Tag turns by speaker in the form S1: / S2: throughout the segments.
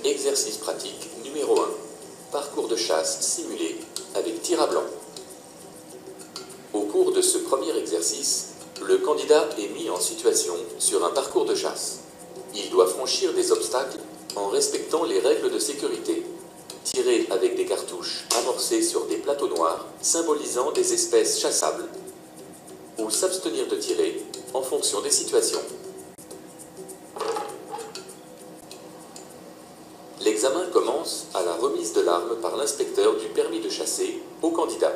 S1: Exercice pratique numéro 1. Parcours de chasse simulé avec tir à blanc. Au cours de ce premier exercice, le candidat est mis en situation sur un parcours de chasse. Il doit franchir des obstacles en respectant les règles de sécurité. Tirer avec des cartouches amorcées sur des plateaux noirs symbolisant des espèces chassables. Ou s'abstenir de tirer en fonction des situations. L'examen commence à la remise de l'arme par l'inspecteur du permis de chasser au candidat.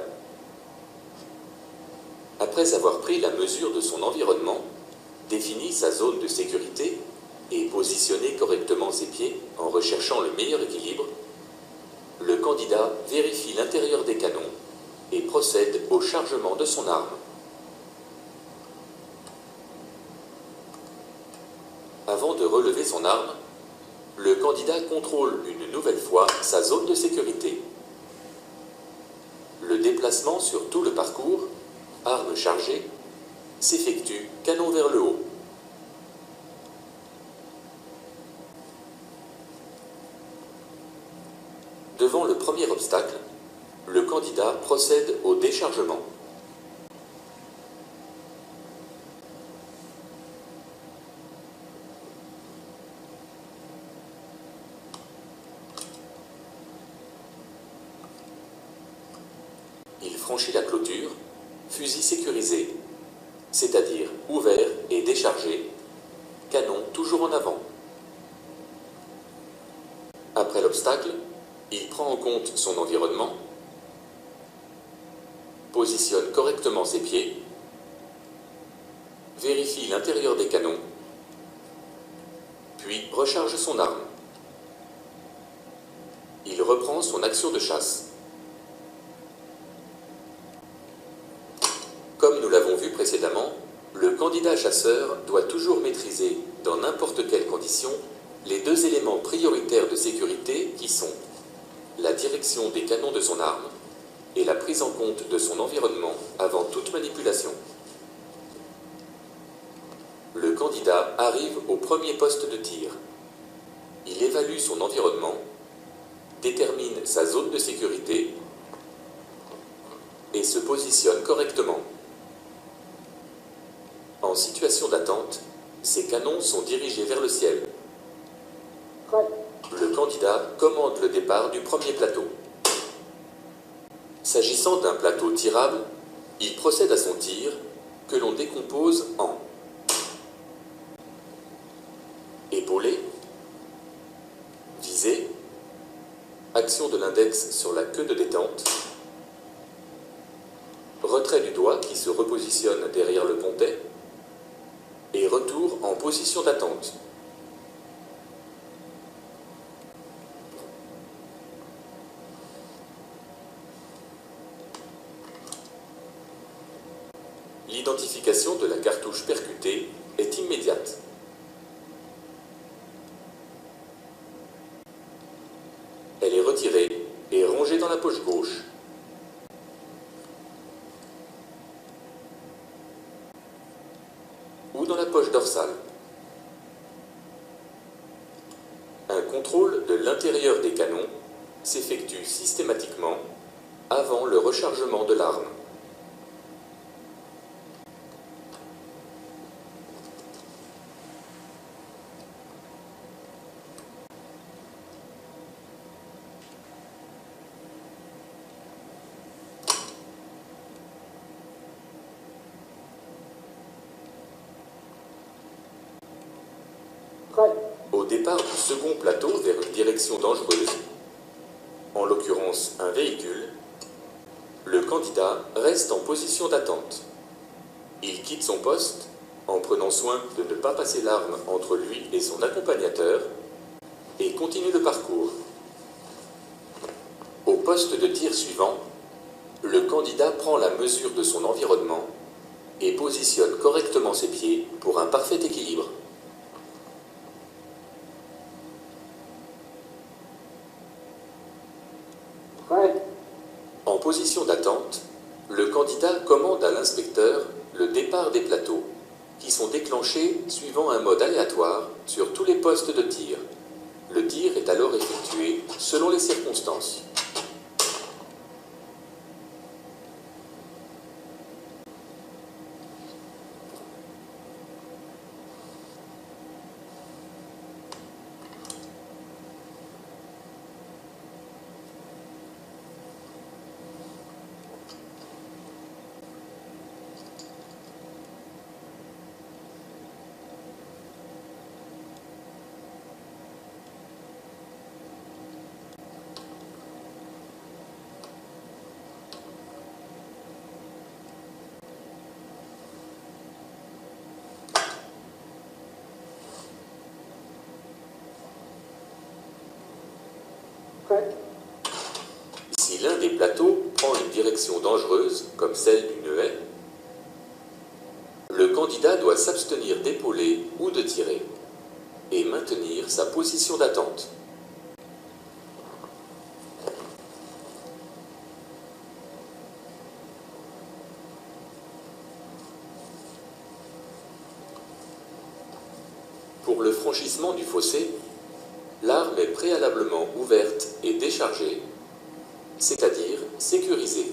S1: Après avoir pris la mesure de son environnement, défini sa zone de sécurité et positionné correctement ses pieds en recherchant le meilleur équilibre, le candidat vérifie l'intérieur des canons et procède au chargement de son arme. Avant de relever son arme, le candidat contrôle une nouvelle fois sa zone de sécurité. Le déplacement sur tout le parcours, arme chargée, s'effectue canon vers le haut. Devant le premier obstacle, le candidat procède au déchargement. Il franchit la clôture, fusil sécurisé, c'est-à-dire ouvert et déchargé, canon toujours en avant. Après l'obstacle, il prend en compte son environnement, positionne correctement ses pieds, vérifie l'intérieur des canons, puis recharge son arme. Il reprend son action de chasse. Comme nous l'avons vu précédemment, le candidat chasseur doit toujours maîtriser, dans n'importe quelle condition, les deux éléments prioritaires de sécurité qui sont la direction des canons de son arme et la prise en compte de son environnement avant toute manipulation. Le candidat arrive au premier poste de tir. Il évalue son environnement, détermine sa zone de sécurité et se positionne correctement. En situation d'attente, ses canons sont dirigés vers le ciel. Le candidat commande le départ du premier plateau. S'agissant d'un plateau tirable, il procède à son tir, que l'on décompose en épaulé, visée, action de l'index sur la queue de détente, retrait du doigt qui se repositionne derrière le pontet, et retour en position d'attente. L'identification de la cartouche percutée est immédiate. Elle est retirée et rangée dans la poche gauche. Ou dans la poche dorsale. Un contrôle de l'intérieur des canons s'effectue systématiquement avant le rechargement de l'arme. Au départ du second plateau vers une direction dangereuse, en l'occurrence un véhicule, le candidat reste en position d'attente. Il quitte son poste en prenant soin de ne pas passer l'arme entre lui et son accompagnateur et continue le parcours. Au poste de tir suivant, le candidat prend la mesure de son environnement et positionne correctement ses pieds pour un parfait équilibre. En position d'attente, le candidat commande à l'inspecteur le départ des plateaux, qui sont déclenchés suivant un mode aléatoire sur tous les postes de tir. Le tir est alors effectué selon les circonstances.
S2: Prêt.
S1: Si l'un des plateaux prend une direction dangereuse, comme celle d'une haie, le candidat doit s'abstenir d'épauler ou de tirer et maintenir sa position d'attente. Pour le franchissement du fossé, l'arme est préalablement ouverte et déchargée, c'est-à-dire sécurisée.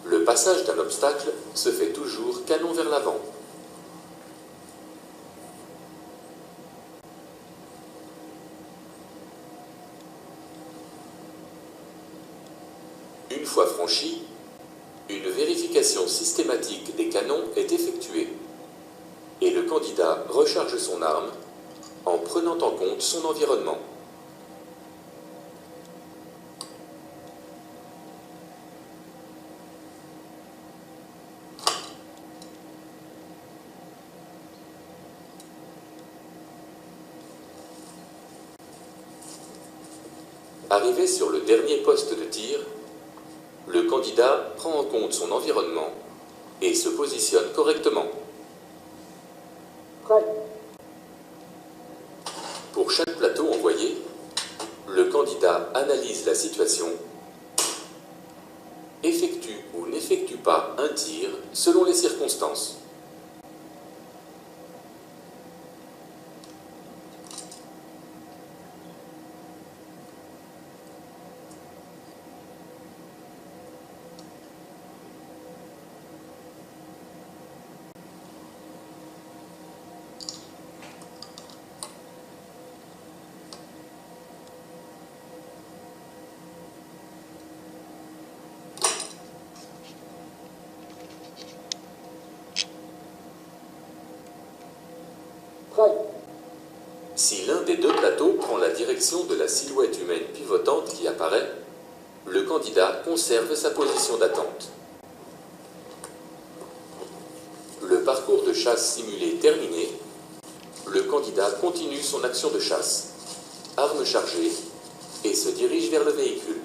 S1: Le passage d'un obstacle se fait toujours canon vers l'avant. Une fois franchi, une vérification systématique des canons est effectuée et le candidat recharge son arme en prenant en compte son environnement. Arrivé sur le dernier poste de tir, le candidat prend en compte son environnement et se positionne correctement.
S2: Prêt.
S1: Pour chaque plateau envoyé, le candidat analyse la situation, effectue ou n'effectue pas un tir selon les circonstances.
S2: Prêt.
S1: Si l'un des deux plateaux prend la direction de la silhouette humaine pivotante qui apparaît, le candidat conserve sa position d'attente. Le parcours de chasse simulé terminé, le candidat continue son action de chasse, arme chargée, et se dirige vers le véhicule.